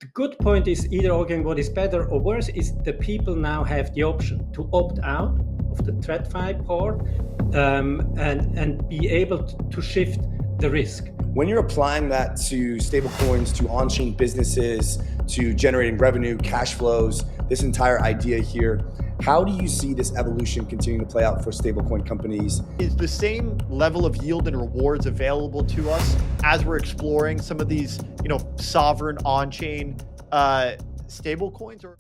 the good point is either arguing what is better or worse is the people now have the option to opt out of the TradFi part and be able to shift the risk. When you're applying that to stablecoins, to on-chain businesses, to generating revenue, cash flows, this entire idea here, how do you see this evolution continuing to play out for stablecoin companies? Is the same level of yield and rewards available to us as we're exploring some of these, sovereign on-chain stablecoins? Or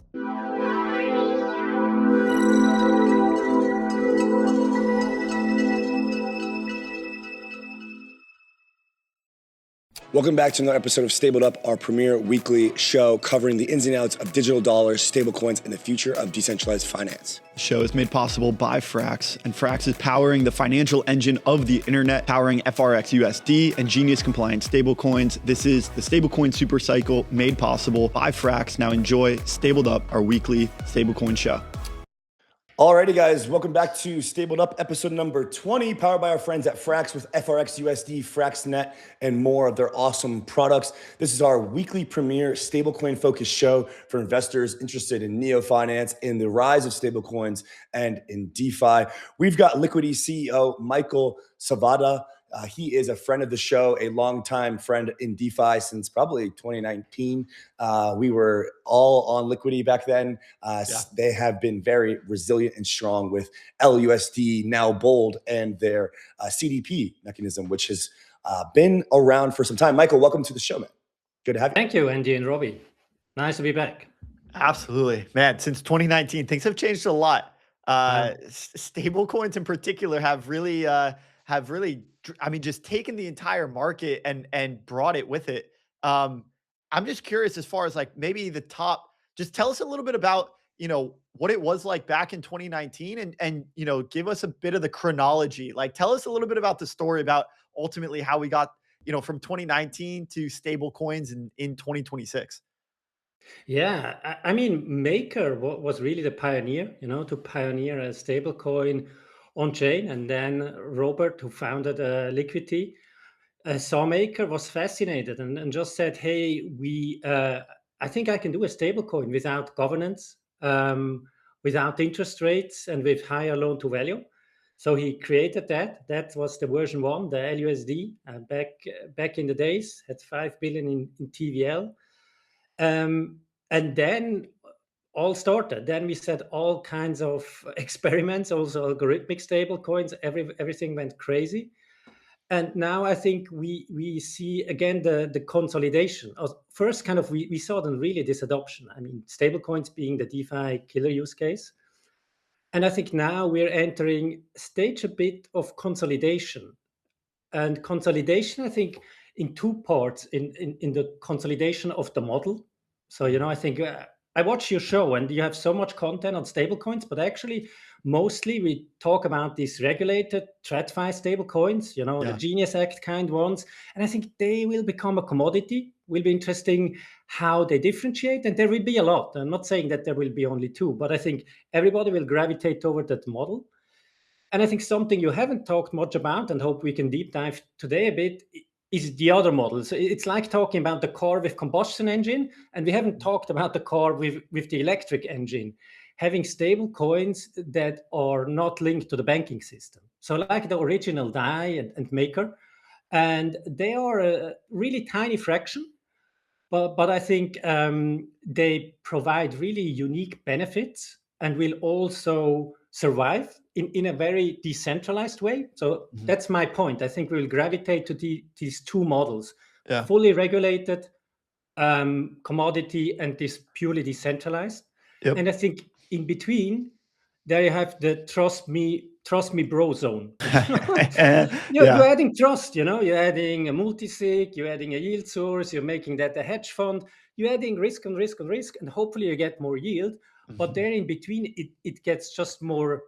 Welcome back to another episode of Stabled Up, our premier weekly show covering the ins and outs of digital dollars, stablecoins, and the future of decentralized finance. The show is made possible by Frax, and Frax is powering the financial engine of the internet, powering FRX USD and Genius compliant stablecoins. This is the stablecoin super cycle made possible by Frax. Now enjoy Stabled Up, our weekly stablecoin show. Alrighty, guys, welcome back to Stabled Up, episode number 20, powered by our friends at Frax with FRX USD, FraxNet, and more of their awesome products. This is our weekly premier stablecoin-focused show for investors interested in neo-finance, in the rise of stablecoins, and in DeFi. We've got Liquity CEO Michael Svoboda. He is a friend of the show, a longtime friend in DeFi since probably 2019. We were all on Liquity back then. They have been very resilient and strong with LUSD, now Bold, and their CDP mechanism, which has been around for some time. Michael, welcome to the show, man. Good to have you. Thank you, Andy and Robbie. Nice to be back. Absolutely, man. Since 2019, things have changed a lot. Stablecoins in particular have really, just taken the entire market and brought it with it. I'm just curious as far as like maybe the top, just tell us a little bit about, what it was like back in 2019 and give us a bit of the chronology. Like tell us a little bit about the story about ultimately how we got, from 2019 to stable coins in 2026. Yeah, I mean, Maker was really the pioneer, to pioneer a stablecoin on chain, and then Robert, who founded Liquity, saw Maker, was fascinated, and just said, "Hey, I think I can do a stablecoin without governance, without interest rates, and with higher loan to value." So he created that. That was the version 1, the LUSD, back in the days, had 5 billion in TVL. And then all started. Then we said all kinds of experiments, also algorithmic stable coins, everything went crazy. And now I think we see again the consolidation. First, we saw then really this adoption. I mean, stable coins being the DeFi killer use case. And I think now we're entering stage a bit of consolidation. And consolidation, I think, in two parts, in the consolidation of the model. So, I think I watch your show and you have so much content on stablecoins, but actually mostly we talk about these regulated TradFi stablecoins, the Genius Act kind ones. And I think they will become a commodity. Will be interesting how they differentiate. And there will be a lot. I'm not saying that there will be only two, but I think everybody will gravitate toward that model. And I think something you haven't talked much about and hope we can deep dive today a bit is the other models. It's like talking about the car with combustion engine, and we haven't talked about the car with the electric engine, having stable coins that are not linked to the banking system. So like the original DAI and Maker, and they are a really tiny fraction, but I think they provide really unique benefits and will also survive in a very decentralized way. So that's my point. I think we will gravitate to these two models, fully regulated commodity and this purely decentralized. Yep. And I think in between, there you have the trust me bro zone. You're adding trust, you're adding a multi-sig, you're adding a yield source, you're making that a hedge fund, you're adding risk on risk on risk, and hopefully you get more yield. But there in between, it gets just more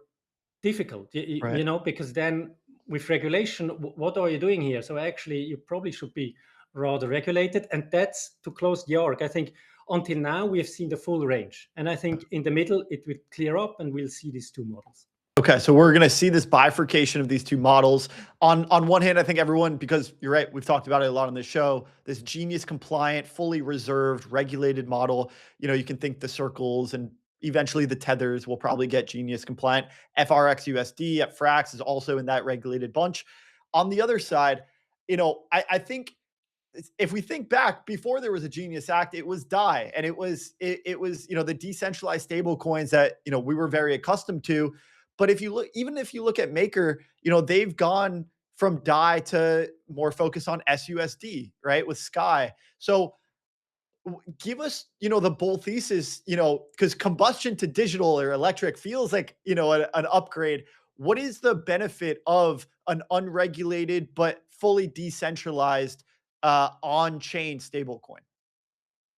difficult, because then with regulation, what are you doing here? So actually, you probably should be rather regulated. And that's to close the arc. I think until now, we have seen the full range. And I think in the middle, it will clear up and we'll see these two models. Okay, so we're going to see this bifurcation of these two models. On one hand, I think everyone, because you're right, we've talked about it a lot on this show, this genius compliant, fully reserved, regulated model. You can think the circles and eventually the tethers will probably get genius compliant. FRX USD at Frax is also in that regulated bunch. On the other side, I think if we think back before there was a Genius Act, it was DAI, and it was the decentralized stable coins that we were very accustomed to. But if you look at Maker, they've gone from DAI to more focus on SUSD, right, with Sky. So give us the bull thesis, because combustion to digital or electric feels like an upgrade. What is the benefit of an unregulated but fully decentralized on-chain stablecoin?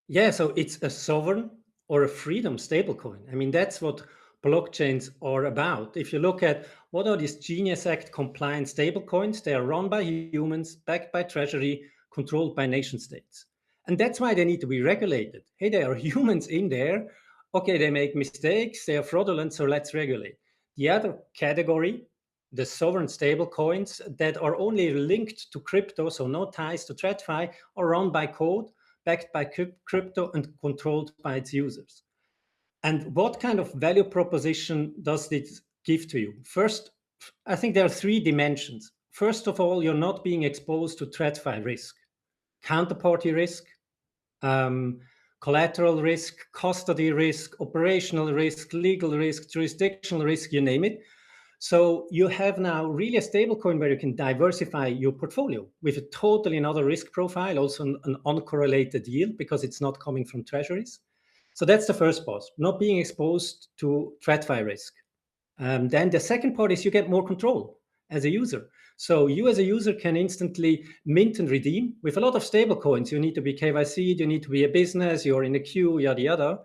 Yeah, so it's a sovereign or a freedom stablecoin. I mean, that's what blockchains are about. If you look at what are these Genius Act compliant stablecoins, they are run by humans, backed by Treasury, controlled by nation states. And that's why they need to be regulated. Hey, there are humans in there. Okay, they make mistakes, they are fraudulent, so let's regulate. The other category, the sovereign stablecoins that are only linked to crypto, so no ties to TradFi, are run by code, backed by crypto, and controlled by its users. And what kind of value proposition does this give to you? First, I think there are three dimensions. First of all, you're not being exposed to TradFi risk, counterparty risk, collateral risk, custody risk, operational risk, legal risk, jurisdictional risk, you name it. So you have now really a stablecoin where you can diversify your portfolio with a totally another risk profile, also an uncorrelated yield because it's not coming from treasuries. So that's the first part, not being exposed to TradFi risk. Then the second part is you get more control as a user. So you as a user can instantly mint and redeem. With a lot of stablecoins, you need to be KYC'd, you need to be a business, you're in a queue, yada, yada.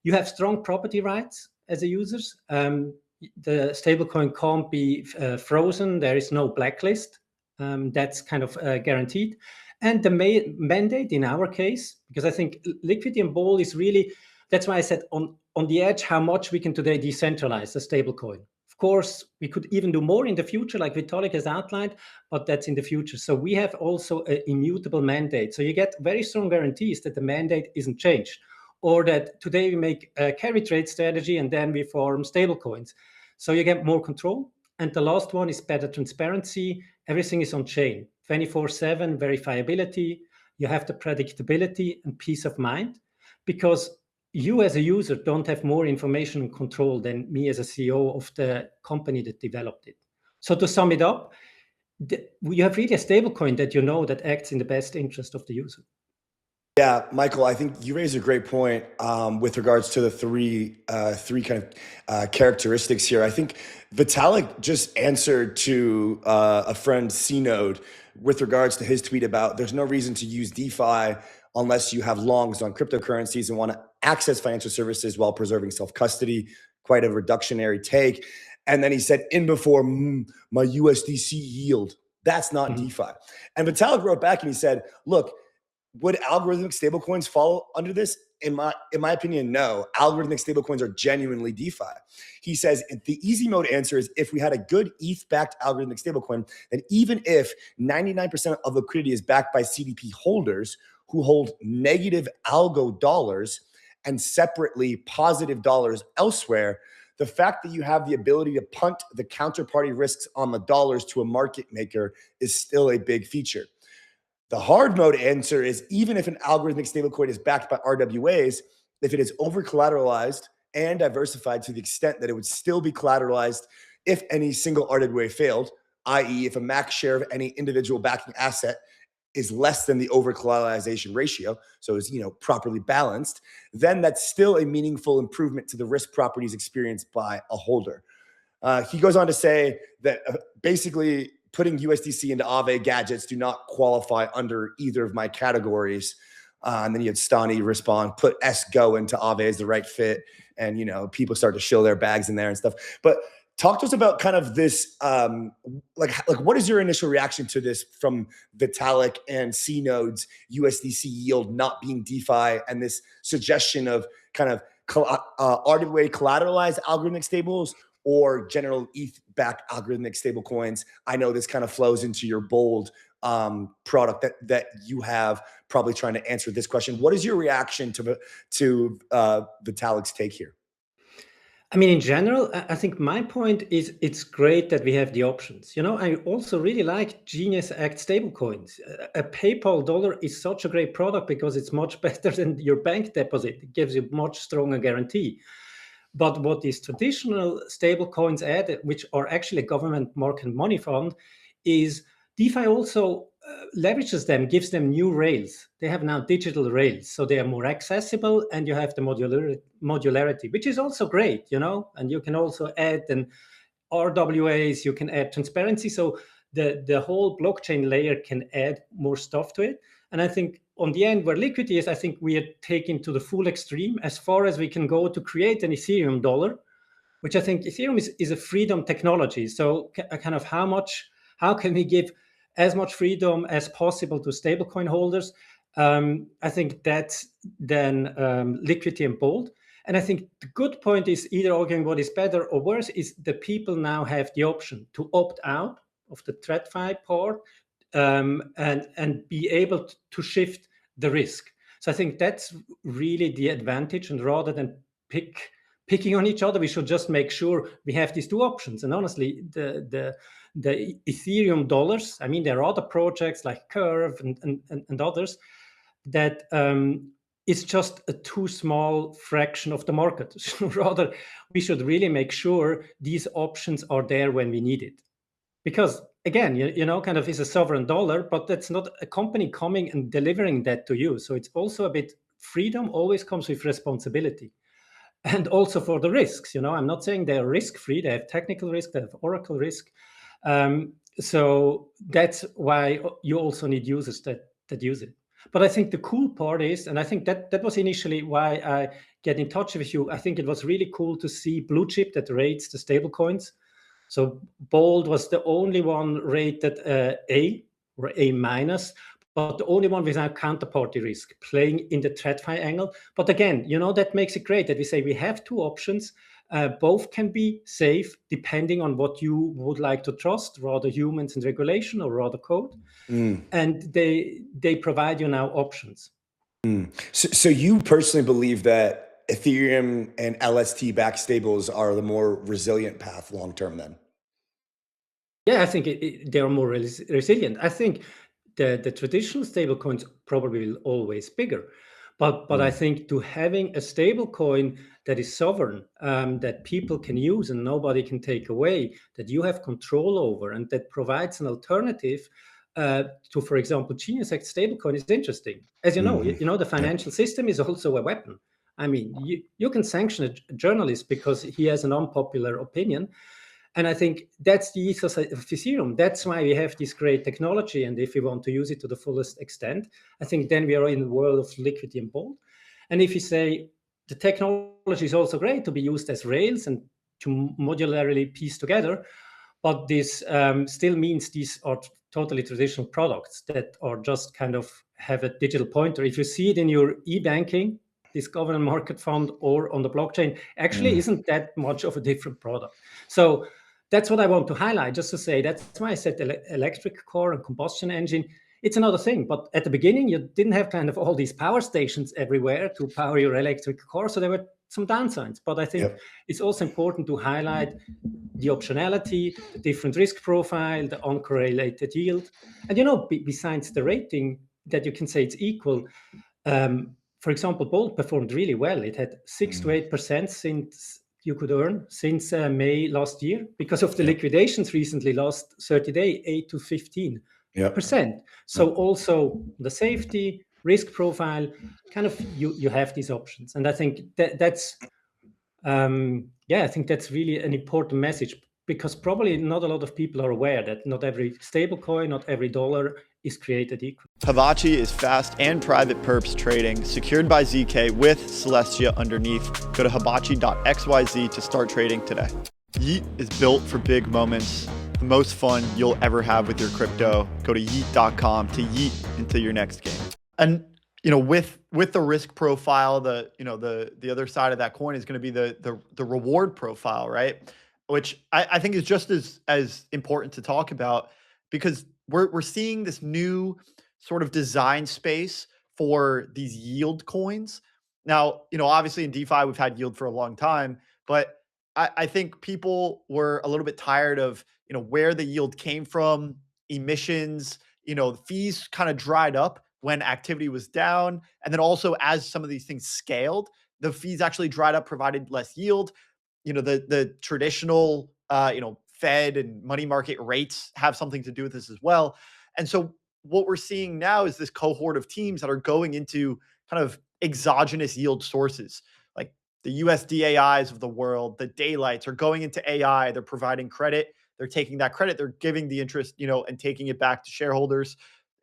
You have strong property rights as a user. The stablecoin can't be frozen. There is no blacklist. That's kind of guaranteed. And the mandate in our case, because I think liquidity and ball is really, that's why I said on the edge how much we can today decentralize the stablecoin. Of course, we could even do more in the future, like Vitalik has outlined, but that's in the future. So we have also an immutable mandate. So you get very strong guarantees that the mandate isn't changed, or that today we make a carry trade strategy and then we form stablecoins. So you get more control. And the last one is better transparency. Everything is on chain, 24/7 verifiability. You have the predictability and peace of mind, because you as a user don't have more information and control than me as a CEO of the company that developed it. So to sum it up, you have really a stablecoin that that acts in the best interest of the user. Yeah, Michael, I think you raise a great point with regards to the three kind of characteristics here. I think Vitalik just answered to a friend, C-Node, with regards to his tweet about there's no reason to use DeFi unless you have longs on cryptocurrencies and want to access financial services while preserving self-custody. Quite a reductionary take. And then he said, in before my USDC yield. That's not DeFi. And Vitalik wrote back and he said, look, would algorithmic stablecoins fall under this? In my opinion, no. Algorithmic stablecoins are genuinely DeFi. He says the easy mode answer is if we had a good ETH-backed algorithmic stablecoin, then even if 99% of liquidity is backed by CDP holders who hold negative algo dollars and separately positive dollars elsewhere, the fact that you have the ability to punt the counterparty risks on the dollars to a market maker is still a big feature. The hard mode answer is even if an algorithmic stablecoin is backed by RWAs, if it is over collateralized and diversified to the extent that it would still be collateralized if any single RWA failed, i.e. if a max share of any individual backing asset is less than the over collateralization ratio, so it's properly balanced, then that's still a meaningful improvement to the risk properties experienced by a holder. He goes on to say that basically putting USDC into Aave gadgets do not qualify under either of my categories. And then you had Stani respond, put SGO into Aave as the right fit. And, people start to show their bags in there and stuff. But talk to us about kind of this, like what is your initial reaction to this from Vitalik and C-Node's USDC yield not being DeFi and this suggestion of kind of RWA collateralized algorithmic stables or general ETH-backed algorithmic stablecoins? I know this kind of flows into your Bold product that you have, probably trying to answer this question. What is your reaction to Vitalik's take here? I mean, in general, I think my point is it's great that we have the options. I also really like Genius Act stablecoins. A PayPal dollar is such a great product because it's much better than your bank deposit. It gives you much stronger guarantee. But what these traditional stablecoins add, which are actually a government market money fund, is DeFi also leverages them, gives them new rails. They have now digital rails, so they are more accessible, and you have the modularity, which is also great, and you can also add then RWAs, you can add transparency. So the whole blockchain layer can add more stuff to it. And I think on the end where Liquity is, I think we are taking to the full extreme as far as we can go to create an Ethereum dollar, which I think Ethereum is a freedom technology. So kind of how can we give as much freedom as possible to stablecoin holders? I think that's then Liquity and Bold. And I think the good point is either arguing what is better or worse is the people now have the option to opt out of the TradFi part and be able to shift the risk. So I think that's really the advantage. And rather than picking on each other, we should just make sure we have these two options. And honestly, the Ethereum dollars, I mean, there are other projects like Curve and others that it's just a too small fraction of the market. So rather, we should really make sure these options are there when we need it. Because again, kind of is a sovereign dollar, but that's not a company coming and delivering that to you. So it's also a bit, freedom always comes with responsibility. And also for the risks, I'm not saying they're risk-free. They have technical risk, they have Oracle risk. So that's why you also need users that use it. But I think the cool part is, and I think that was initially why I get in touch with you. I think it was really cool to see Blue Chip that rates the stablecoins. So Bold was the only one rated A or A minus, but the only one without counterparty risk, playing in the TradFi angle. But again, that makes it great that we say we have two options. Both can be safe depending on what you would like to trust, rather humans and regulation or rather code. And they provide you now options. So you personally believe that Ethereum and LST-backed stables are the more resilient path long-term then? Yeah, I think they are more resilient. I think the traditional stablecoins probably will always bigger. But I think to having a stable-coin that is sovereign, that people can use and nobody can take away, that you have control over, and that provides an alternative to, for example, Genius Act stablecoin is interesting. As you know, the financial system is also a weapon. I mean, you can sanction a journalist because he has an unpopular opinion. And I think that's the ethos of Ethereum. That's why we have this great technology. And if we want to use it to the fullest extent, I think then we are in the world of Liquity and Bold. And if you say the technology is also great to be used as rails and to modularly piece together, but this still means these are totally traditional products that are just kind of have a digital pointer. If you see it in your e-banking, this government market fund or on the blockchain, actually isn't that much of a different product. So that's what I want to highlight, just to say that's why I said electric car and combustion engine. It's another thing, but at the beginning, you didn't have kind of all these power stations everywhere to power your electric car. So there were some downsides, but I think it's also important to highlight the optionality, the different risk profile, the uncorrelated yield. And, besides the rating that you can say it's equal, for example, Bold performed really well. It had 6 to 8% since you could earn since May last year because of the liquidations recently last 30 days, 8 to 15%. So also the safety, risk profile, kind of you have these options. And I think that's I think that's really an important message because probably not a lot of people are aware that not every stablecoin, not every dollar is created equal. Hibachi is fast and private perps trading, secured by ZK with Celestia underneath. Go to hibachi.xyz to start trading today. Yeet is built for big moments, the most fun you'll ever have with your crypto. Go to yeet.com to yeet into your next game. And with the risk profile, the other side of that coin is going to be the reward profile, right? which I think is just as important to talk about, because we're seeing this new sort of design space for these yield coins. Now, obviously in DeFi we've had yield for a long time, but I think people were a little bit tired of where the yield came from, emissions, the fees kind of dried up when activity was down, and then also as some of these things scaled, the fees actually dried up, provided less yield. The traditional Fed and money market rates have something to do with this as well. And so what we're seeing now is this cohort of teams that are going into kind of exogenous yield sources, like the USDAIs of the world, the daylights are going into AI. They're providing credit. They're taking that credit. They're giving the interest, and taking it back to shareholders.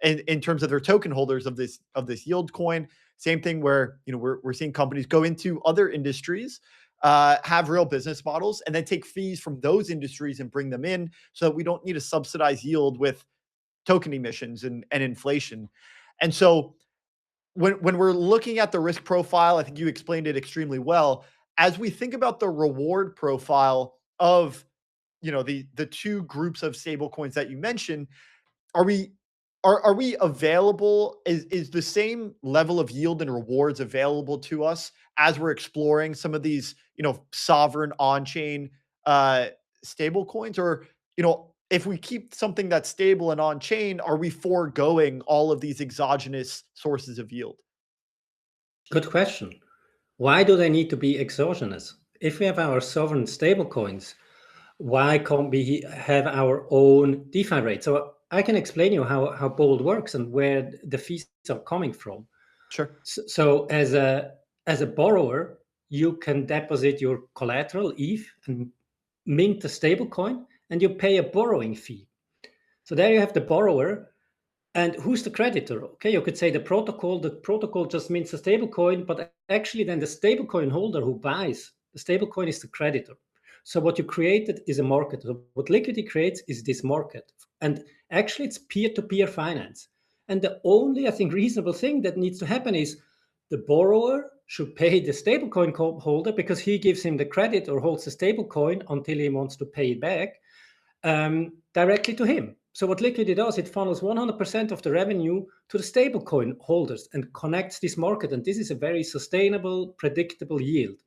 And in terms of their token holders of this yield coin, same thing where we're seeing companies go into other industries, have real business models, and then take fees from those industries and bring them in, so that we don't need to subsidize yield with token emissions and inflation. And so when we're looking at the risk profile, I think you explained it extremely well. As we think about the reward profile of the two groups of stable coins that you mentioned, are we available? Is the same level of yield and rewards available to us as we're exploring some of these, sovereign on-chain stable coins? Or, if we keep something that's stable and on-chain, are we foregoing all of these exogenous sources of yield? Good question. Why do they need to be exogenous? If we have our sovereign stablecoins, why can't we have our own DeFi rate? So I can explain you how Bold works and where the fees are coming from. Sure. So as a borrower, you can deposit your collateral ETH and mint the stablecoin, and you pay a borrowing fee. So there you have the borrower, and who's the creditor? Okay, you could say the protocol. The protocol just mints the stablecoin, but actually then the stablecoin holder who buys the stablecoin is the creditor. So what you created is a market. So what Liquity creates is this market. And actually it's peer-to-peer finance. And the only, I think, reasonable thing that needs to happen is the borrower should pay the stablecoin holder, because he gives him the credit or holds the stablecoin until he wants to pay it back, directly to him. So what Liquity does, it funnels 100% of the revenue to the stablecoin holders and connects this market. And this is a very sustainable, predictable yield.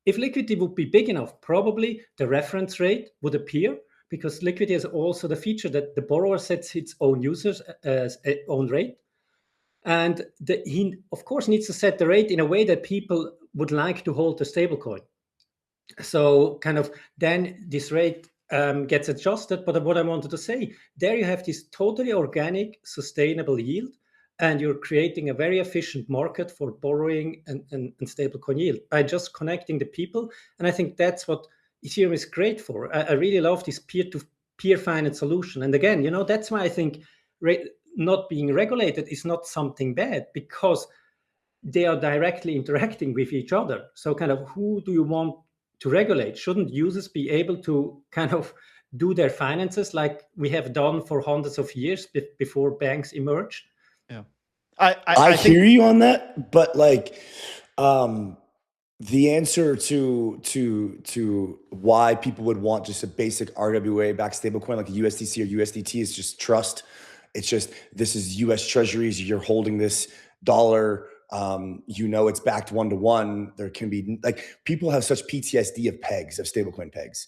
If Liquity would be big enough, probably the reference rate would appear, because Liquity has also the feature that the borrower sets its own users own rate. And he, of course, needs to set the rate in a way that people would like to hold the stablecoin. So kind of then this rate gets adjusted. But what I wanted to say, there you have this totally organic, sustainable yield, and you're creating a very efficient market for borrowing and stablecoin yield by just connecting the people. And I think that's what Ethereum is great for. I really love this peer-to-peer finance solution. And again, that's why I think not being regulated is not something bad, because they are directly interacting with each other. So kind of who do you want to regulate? Shouldn't users be able to kind of do their finances like we have done for hundreds of years before banks emerged? Yeah. I hear you on that, but like the answer to why people would want just a basic RWA backed stablecoin like a USDC or USDT is just trust. It's just, this is US Treasuries. You're holding this dollar. It's backed 1-to-1. There can be, like, people have such PTSD of pegs, of stablecoin pegs.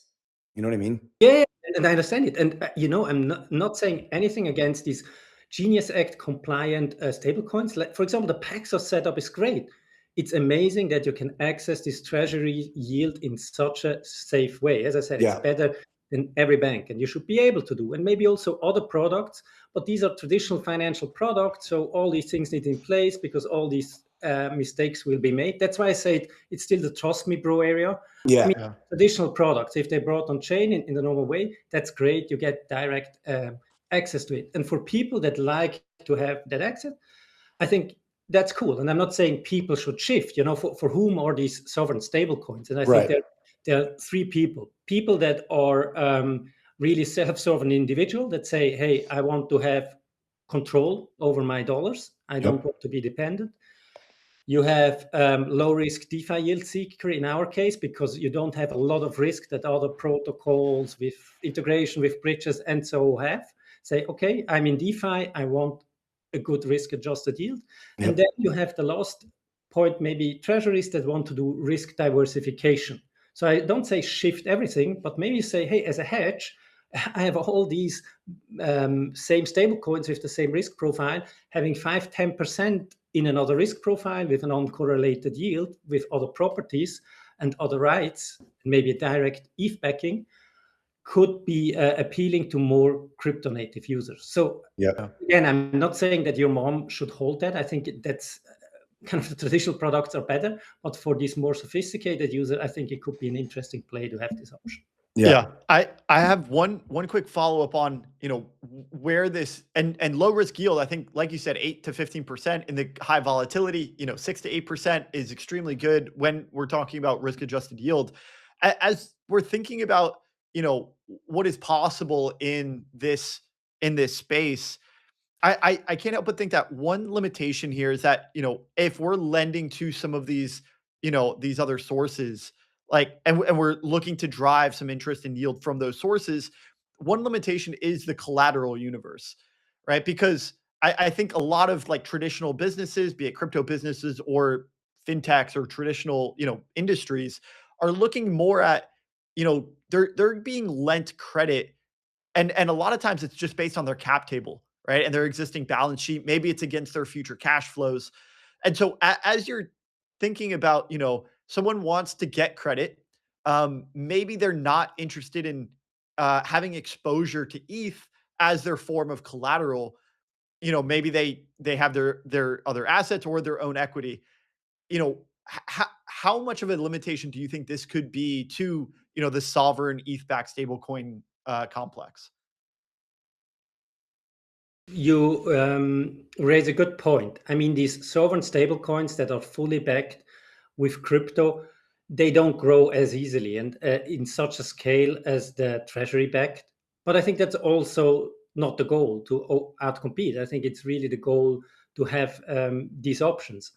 You know what I mean? Yeah, and I understand it. And I'm not saying anything against these Genius Act compliant stablecoins. Like, for example, the Paxos setup is great. It's amazing that you can access this treasury yield in such a safe way. As I said, it's better than every bank, and you should be able to do, and maybe also other products, but these are traditional financial products. So all these things need in place, because all these mistakes will be made. That's why I say it's still the trust me bro area. Yeah. Traditional products, if they're brought on chain in the normal way, that's great. You get direct access to it. And for people that like to have that access, I think that's cool. And I'm not saying people should shift, for whom are these sovereign stable coins? And I think there are three people that are really self-sovereign individual that say, hey, I want to have control over my dollars. I don't want to be dependent. You have low risk DeFi yield seeker in our case, because you don't have a lot of risk that other protocols with integration with bridges and so have. Say, okay, I'm in DeFi, I want a good risk adjusted yield. Yep. And then you have the last point, maybe treasuries that want to do risk diversification. So I don't say shift everything, but maybe say, hey, as a hedge, I have all these same stable coins with the same risk profile, having 5-10% in another risk profile with an uncorrelated yield with other properties and other rights, maybe a direct ETH backing, could be appealing to more crypto native users. So again, I'm not saying that your mom should hold that. I think that's kind of the traditional products are better, but for this more sophisticated user, I think it could be an interesting play to have this option. Yeah. I have one quick follow-up on, where this and low risk yield, I think, like you said, 8 to 15% in the high volatility, 6 to 8% is extremely good when we're talking about risk adjusted yield. As we're thinking about, what is possible in this space, I can't help but think that one limitation here is that, if we're lending to some of these, these other sources, and we're looking to drive some interest in yield from those sources, one limitation is the collateral universe, right? Because I think a lot of traditional businesses, be it crypto businesses or fintechs or traditional, industries, are looking more at, they're being lent credit, and a lot of times it's just based on their cap table, right? And their existing balance sheet. Maybe it's against their future cash flows. And so as you're thinking about, someone wants to get credit, maybe they're not interested in having exposure to ETH as their form of collateral. Maybe they have their other assets or their own equity. How much of a limitation do you think this could be to, the sovereign ETH-backed stablecoin complex? You raise a good point. I mean, these sovereign stablecoins that are fully backed with crypto, they don't grow as easily and in such a scale as the Treasury-Backed. But I think that's also not the goal to outcompete. I think it's really the goal to have these options.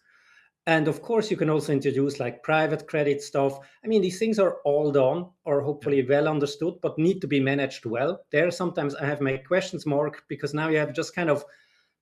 And of course, you can also introduce like private credit stuff. I mean, these things are all done or hopefully well understood, but need to be managed well. There, sometimes I have my questions mark, because now you have just kind of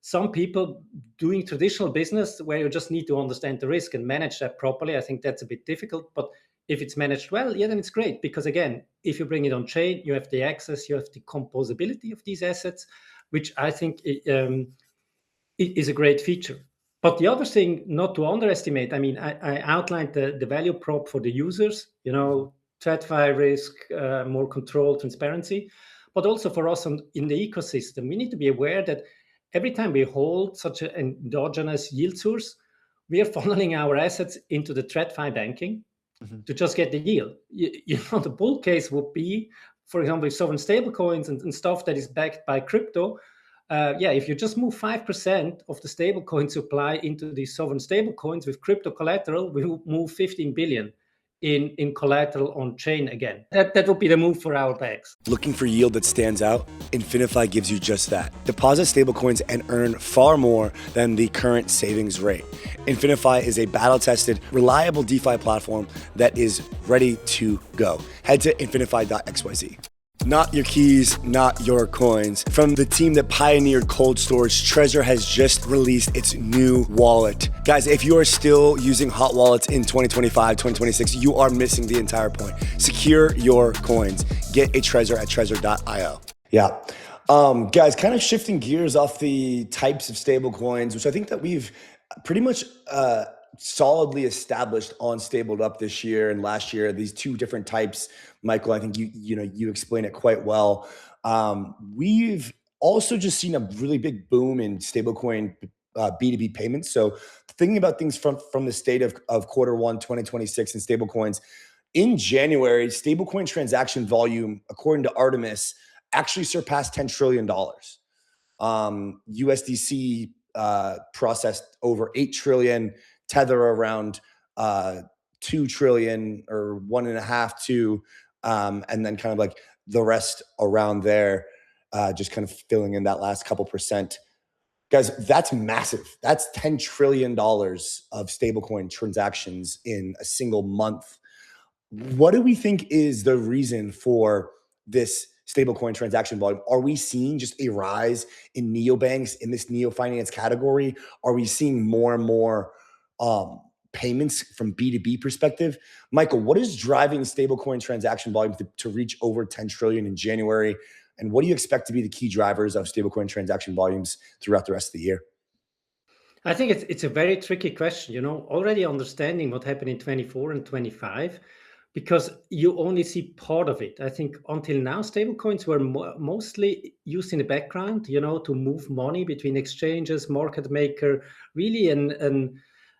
some people doing traditional business where you just need to understand the risk and manage that properly. I think that's a bit difficult, but if it's managed well, yeah, then it's great. Because again, if you bring it on chain, you have the access, you have the composability of these assets, which I think is a great feature. But the other thing not to underestimate, I mean, I outlined the value prop for the users, TradFi risk, more control, transparency, but also for us in the ecosystem, we need to be aware that every time we hold such an endogenous yield source, we are funneling our assets into the TradFi banking to just get the yield. The bull case would be, for example, with sovereign stablecoins and stuff that is backed by crypto. If you just move 5% of the stablecoin supply into these sovereign stablecoins with crypto collateral, we will move 15 billion in collateral on chain again. That would be the move for our bags. Looking for yield that stands out? Infinify gives you just that. Deposit stablecoins and earn far more than the current savings rate. Infinify is a battle-tested, reliable DeFi platform that is ready to go. Head to infinify.xyz. Not your keys, not your coins. From the team that pioneered cold storage, Trezor has just released its new wallet. Guys, if you are still using hot wallets in 2025, 2026, you are missing the entire point. Secure your coins. Get a Trezor at trezor.io. Yeah. Guys, kind of shifting gears off the types of stable coins, which I think that we've pretty much solidly established on Stabled Up this year and last year, these two different types. Michael, I think you explain it quite well. We've also just seen a really big boom in stablecoin B2B payments. So thinking about things from the state of Q1 2026 and stablecoins, in January, stablecoin transaction volume, according to Artemis, actually surpassed $10 trillion. USDC processed over 8 trillion, Tether around 2 trillion or 1.5 to, and then kind of like the rest around there, just kind of filling in that last couple percent. Guys, that's massive. That's $10 trillion of stablecoin transactions in a single month. What do we think is the reason for this stablecoin transaction volume? Are we seeing just a rise in neobanks in this neo finance category? Are we seeing more and more payments from B2B perspective? Michael, what is driving stablecoin transaction volume to reach over 10 trillion in January? And what do you expect to be the key drivers of stablecoin transaction volumes throughout the rest of the year? I think it's a very tricky question, already understanding what happened in 24 and 25, because you only see part of it. I think until now, stablecoins were mostly used in the background, to move money between exchanges, market maker, really, and a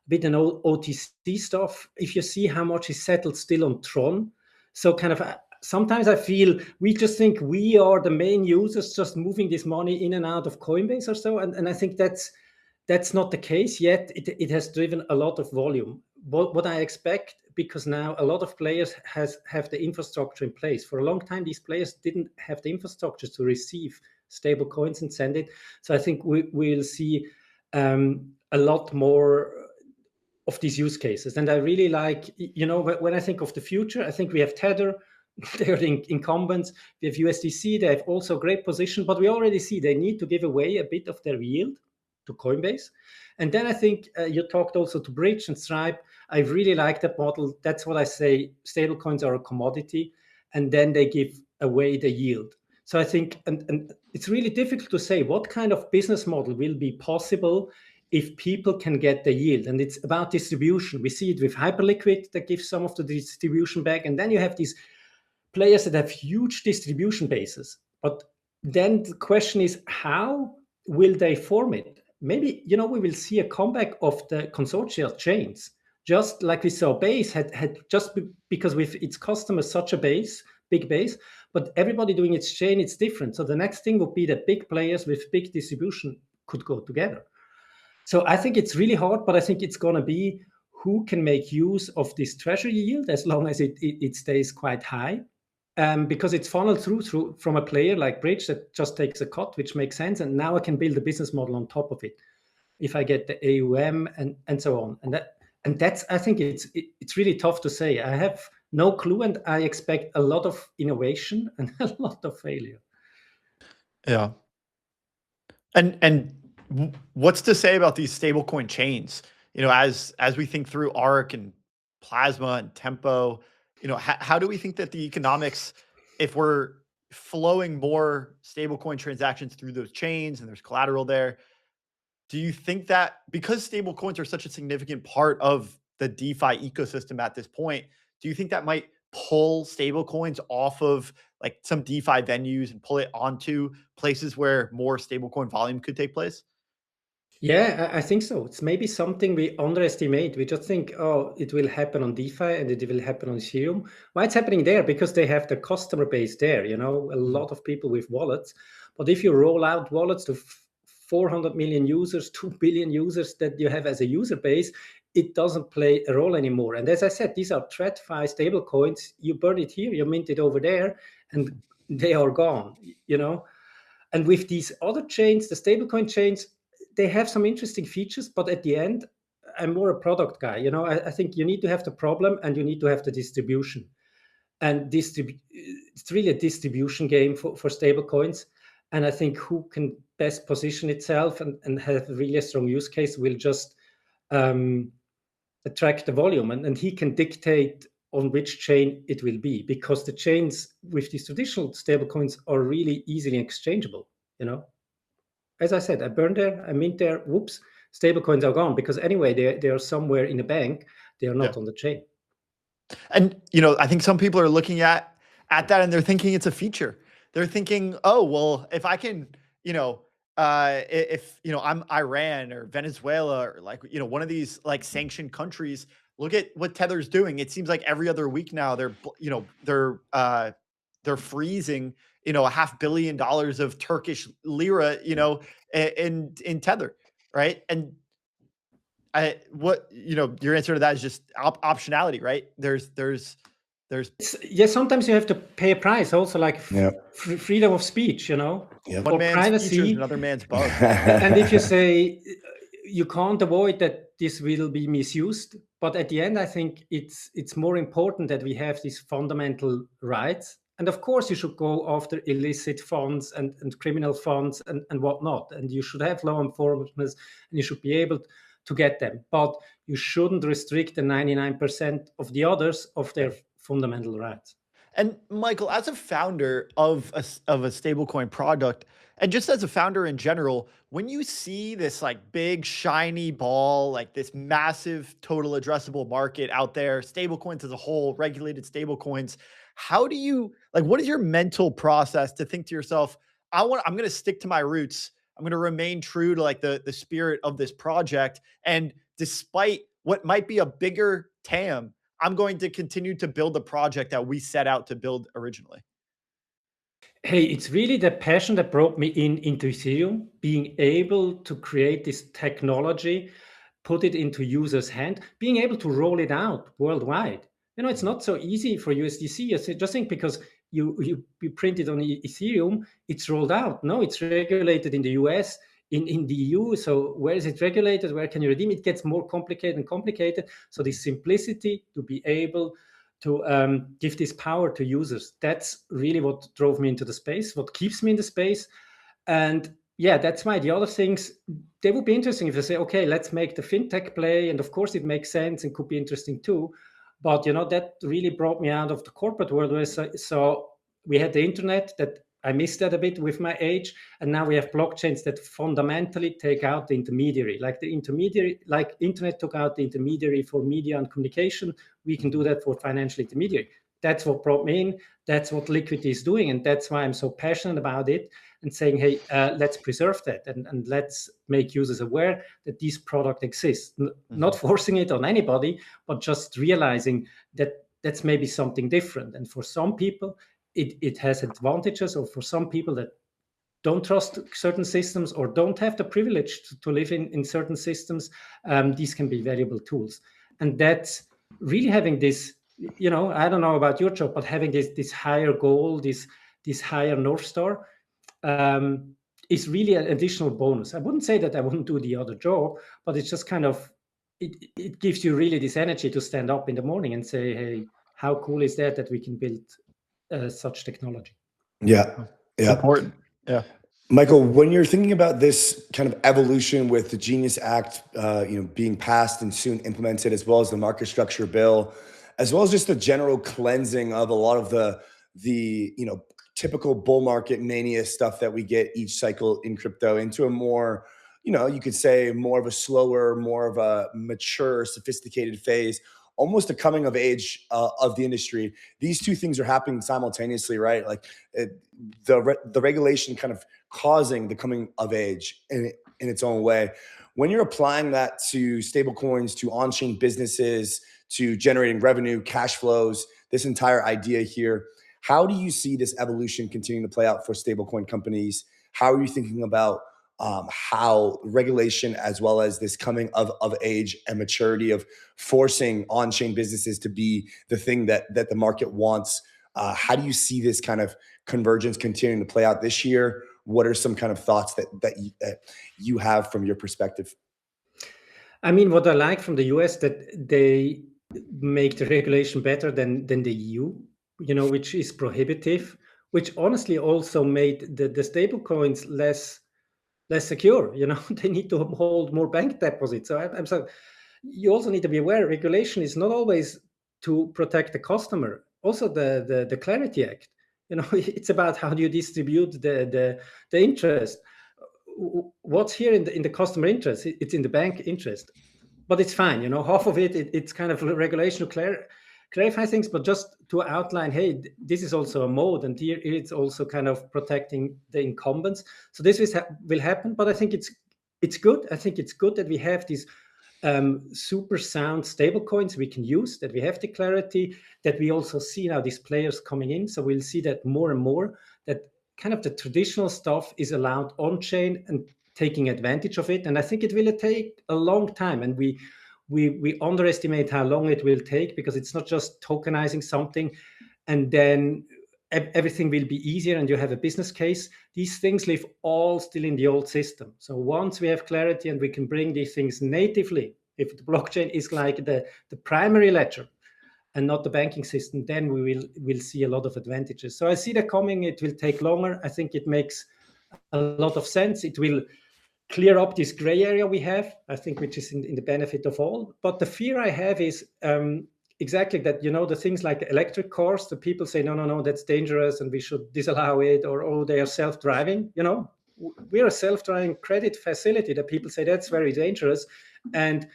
bit an OTC stuff. If you see how much is settled still on Tron, so kind of sometimes I feel we just think we are the main users just moving this money in and out of Coinbase or so. And I think that's not the case yet. It has driven a lot of volume. What I expect, because now a lot of players have the infrastructure in place. For a long time, these players didn't have the infrastructure to receive stable coins and send it. So I think we'll see a lot more of these use cases. And I really like, when I think of the future, I think we have Tether, they're the incumbents. We have USDC, they have also great position, but we already see they need to give away a bit of their yield to Coinbase. And then I think you talked also to Bridge and Stripe. I really like that model. That's what I say, stablecoins are a commodity, and then they give away the yield. So I think, and it's really difficult to say what kind of business model will be possible if people can get the yield. And it's about distribution. We see it with Hyperliquid that gives some of the distribution back. And then you have these players that have huge distribution bases. But then the question is, how will they form it? Maybe, we will see a comeback of the consortia chains, just like we saw Base had just because with its customers such a big base, but everybody doing its chain, it's different. So the next thing would be that big players with big distribution could go together. So I think it's really hard, but I think it's going to be who can make use of this treasury yield as long as it stays quite high. Because it's funneled through from a player like Bridge that just takes a cut, which makes sense. And now I can build a business model on top of it if I get the AUM and so on. And that's I think it's really tough to say. I have no clue, and I expect a lot of innovation and a lot of failure. Yeah. And what's to say about these stablecoin chains? As we think through ARC and Plasma and Tempo, how do we think that the economics, if we're flowing more stablecoin transactions through those chains and there's collateral there, do you think that because stablecoins are such a significant part of the DeFi ecosystem at this point, do you think that might pull stablecoins off of like some DeFi venues and pull it onto places where more stablecoin volume could take place? Yeah, I think so. It's maybe something we underestimate. We just think, oh, it will happen on DeFi and it will happen on Ethereum. Why it's happening there? Because they have the customer base there, a lot of people with wallets. But if you roll out wallets to 400 million users, 2 billion users that you have as a user base, it doesn't play a role anymore. And as I said, these are TradFi stable coins. You burn it here, you mint it over there, and they are gone, And with these other chains, the stablecoin chains, they have some interesting features, but at the end, I'm more a product guy. I think you need to have the problem and you need to have the distribution. And it's really a distribution game for stablecoins. And I think who can best position itself and have really a strong use case will just attract the volume. And he can dictate on which chain it will be, because the chains with these traditional stablecoins are really easily exchangeable, As I said, I burn there, I mint there, whoops, stablecoins are gone, because anyway, they are somewhere in a bank, they are not on the chain. And, I think some people are looking at that and they're thinking it's a feature. They're thinking, oh, well, if I can, if I'm Iran or Venezuela or like, one of these like sanctioned countries, look at what Tether's doing. It seems like every other week now they're freezing, $500 million of Turkish lira, in Tether, right? And your answer to that is just optionality, right? There's Sometimes you have to pay a price also, like freedom of speech, One or man's privacy. features, another man's bug. And if you say you can't avoid that this will be misused, but at the end, I think it's more important that we have these fundamental rights. And of course, you should go after illicit funds and criminal funds and whatnot. And you should have law enforcement, and you should be able to get them. But you shouldn't restrict the 99% of the others of their fundamental rights. And Michael, as a founder of a stablecoin product, and just as a founder in general, when you see this like big shiny ball, like this massive total addressable market out there, stablecoins as a whole, regulated stablecoins, how do you what is your mental process to think to yourself, I'm going to stick to my roots. I'm going to remain true to like the spirit of this project. And despite what might be a bigger TAM, I'm going to continue to build the project that we set out to build originally. Hey, it's really the passion that brought me into Ethereum, being able to create this technology, put it into users' hand, being able to roll it out worldwide. It's not so easy for USDC. Just think, because you print it on Ethereum, it's rolled out. No, it's regulated in the US, in the EU. So where is it regulated? Where can you redeem it? It gets more complicated and complicated. So the simplicity to be able to give this power to users, that's really what drove me into the space, what keeps me in the space. And yeah, that's why the other things, they would be interesting if they say, okay, let's make the fintech play. And of course it makes sense and could be interesting too. But that really brought me out of the corporate world, where so we had the internet, that I missed that a bit with my age. And now we have blockchains that fundamentally take out the intermediary, like internet took out the intermediary for media and communication. We can do that for financial intermediary. That's what brought me in. That's what Liquity is doing. And that's why I'm so passionate about it and saying, hey, let's preserve that and let's make users aware that this product exists. Not forcing it on anybody, but just realizing that that's maybe something different. And for some people, it has advantages, or for some people that don't trust certain systems or don't have the privilege to live in certain systems, these can be valuable tools. And that's really having this, I don't know about your job, but having this higher goal, this higher North Star, is really an additional bonus. I wouldn't say that I wouldn't do the other job, but it's just kind of, it gives you really this energy to stand up in the morning and say, hey, how cool is that we can build such technology. Yeah. Important. Yeah. Michael, when you're thinking about this kind of evolution with the Genius Act, being passed and soon implemented, as well as the market structure bill, as well as just the general cleansing of a lot of the typical bull market mania stuff that we get each cycle in crypto, into a more, you could say more of a slower, more of a mature, sophisticated phase, almost a coming of age of the industry. These two things are happening simultaneously, right? Like the regulation kind of causing the coming of age in its own way. When you're applying that to stablecoins, to on-chain businesses, to generating revenue, cash flows, this entire idea here, how do you see this evolution continuing to play out for stablecoin companies? How are you thinking about how regulation, as well as this coming of age and maturity of forcing on-chain businesses to be the thing that the market wants? How do you see this kind of convergence continuing to play out this year? What are some kind of thoughts that you have from your perspective? I mean, what I like from the US, that they make the regulation better than the EU, which is prohibitive, which honestly also made the stable coins less secure. They need to hold more bank deposits. So I'm sorry, you also need to be aware, regulation is not always to protect the customer. Also the Clarity Act, it's about how do you distribute the interest. What's here in the customer interest? It's in the bank interest, but it's fine. Half of it's kind of regulation to clarify things, but just to outline, hey, this is also a mode, and here it's also kind of protecting the incumbents. So this will happen, but I think it's good. I think it's good that we have these super sound stable coins we can use, that we have the clarity, that we also see now these players coming in. So we'll see that more and more, that kind of the traditional stuff is allowed on chain and taking advantage of it. And I think it will take a long time. And we we underestimate how long it will take, because it's not just tokenizing something and then everything will be easier and you have a business case. These things live all still in the old system. So once we have clarity and we can bring these things natively, if the blockchain is like the primary ledger and not the banking system, then we'll see a lot of advantages. So I see that coming. It will take longer. I think it makes a lot of sense. It will clear up this gray area we have, I think, which is in the benefit of all. But the fear I have is exactly that, the things like electric cars, the people say, no, that's dangerous and we should disallow it, or, oh, they are self-driving. We're a self-driving credit facility that people say that's very dangerous, and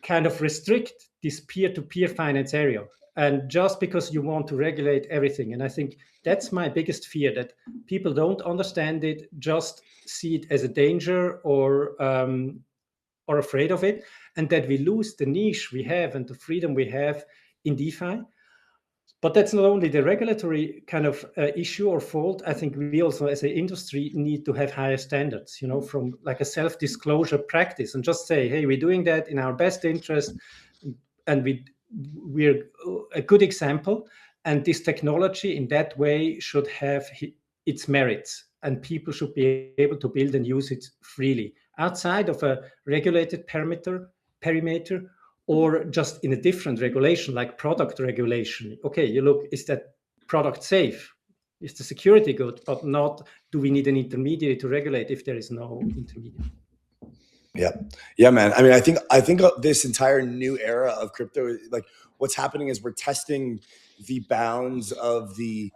kind of restrict this peer-to-peer finance area. And just because you want to regulate everything. And I think that's my biggest fear, that people don't understand it, just see it as a danger or afraid of it, and that we lose the niche we have and the freedom we have in DeFi. But that's not only the regulatory kind of issue or fault. I think we also, as an industry, need to have higher standards, from like a self-disclosure practice, and just say, hey, we're doing that in our best interest, and we're a good example. And this technology in that way should have its merits, and people should be able to build and use it freely outside of a regulated perimeter, or just in a different regulation, like product regulation. Okay, you look, is that product safe? Is the security good? But not, do we need an intermediary to regulate if there is no intermediary? Yeah, man. I mean, I think this entire new era of crypto, like what's happening is we're testing the bounds of the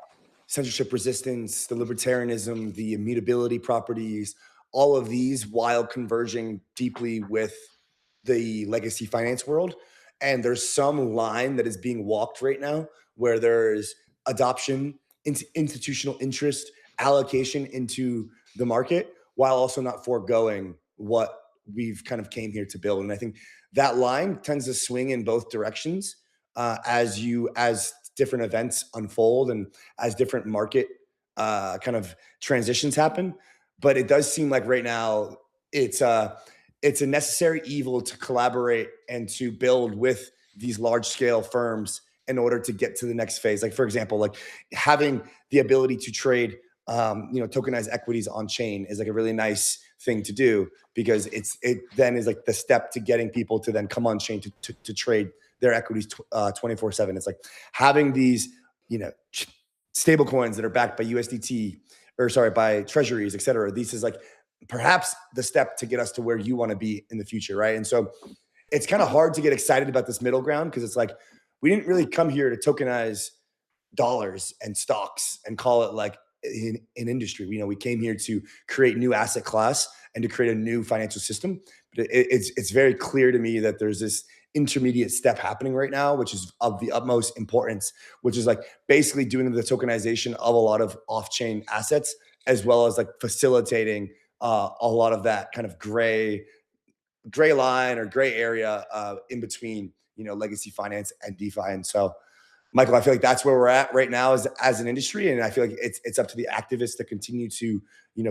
censorship resistance, the libertarianism, the immutability properties, all of these, while converging deeply with the legacy finance world. And there's some line that is being walked right now where there's adoption, institutional interest, allocation into the market, while also not foregoing what we've kind of came here to build. And I think that line tends to swing in both directions as different events unfold and as different market kind of transitions happen. But it does seem like right now it's a necessary evil to collaborate and to build with these large scale firms in order to get to the next phase. Like, for example, like having the ability to trade, tokenized equities on chain is like a really nice thing to do, because it then is like the step to getting people to then come on chain to trade their equities 24/7. It's like having these, stable coins that are backed by USDT, by treasuries, et cetera. This is like perhaps the step to get us to where you want to be in the future, right? And so it's kind of hard to get excited about this middle ground, because it's like, we didn't really come here to tokenize dollars and stocks and call it like an industry. We came here to create new asset class and to create a new financial system. But it's very clear to me that there's this intermediate step happening right now, which is of the utmost importance, which is like basically doing the tokenization of a lot of off-chain assets, as well as like facilitating a lot of that kind of gray line or gray area in between, legacy finance and DeFi. And so, Michael, I feel like that's where we're at right now as an industry. And I feel like it's up to the activists to continue to,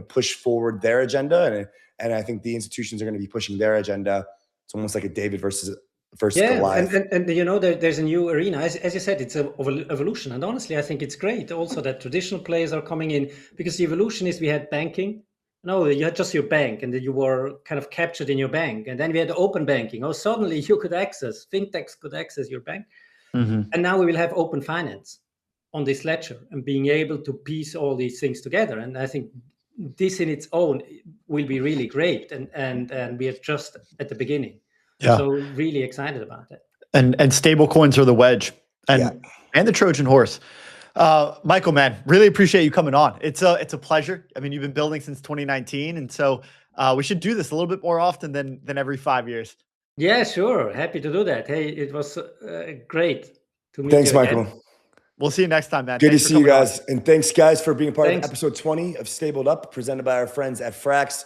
push forward their agenda. And I think the institutions are going to be pushing their agenda. It's almost like a David versus Goliath. And there's a new arena. As you said, it's an evolution. And honestly, I think it's great also that traditional players are coming in, because the evolution is, we had banking. No, you had just your bank, and then you were kind of captured in your bank. And then we had open banking. Oh, suddenly you could access, fintechs could access your bank. Mm-hmm. And now we will have open finance on this ledger, and being able to piece all these things together. And I think this in its own will be really great. And we are just at the beginning. Yeah. So really excited about it. And stable coins are the wedge and the Trojan horse. Michael, man, really appreciate you coming on. It's a pleasure. I mean, you've been building since 2019, and so we should do this a little bit more often than every 5 years. Yeah, sure. Happy to do that. Hey, it was great to meet you. Thanks, Michael. Again. We'll see you next time, man. Good to see you guys. And thanks, guys, for being part of episode 20 of Stabled Up, presented by our friends at Frax.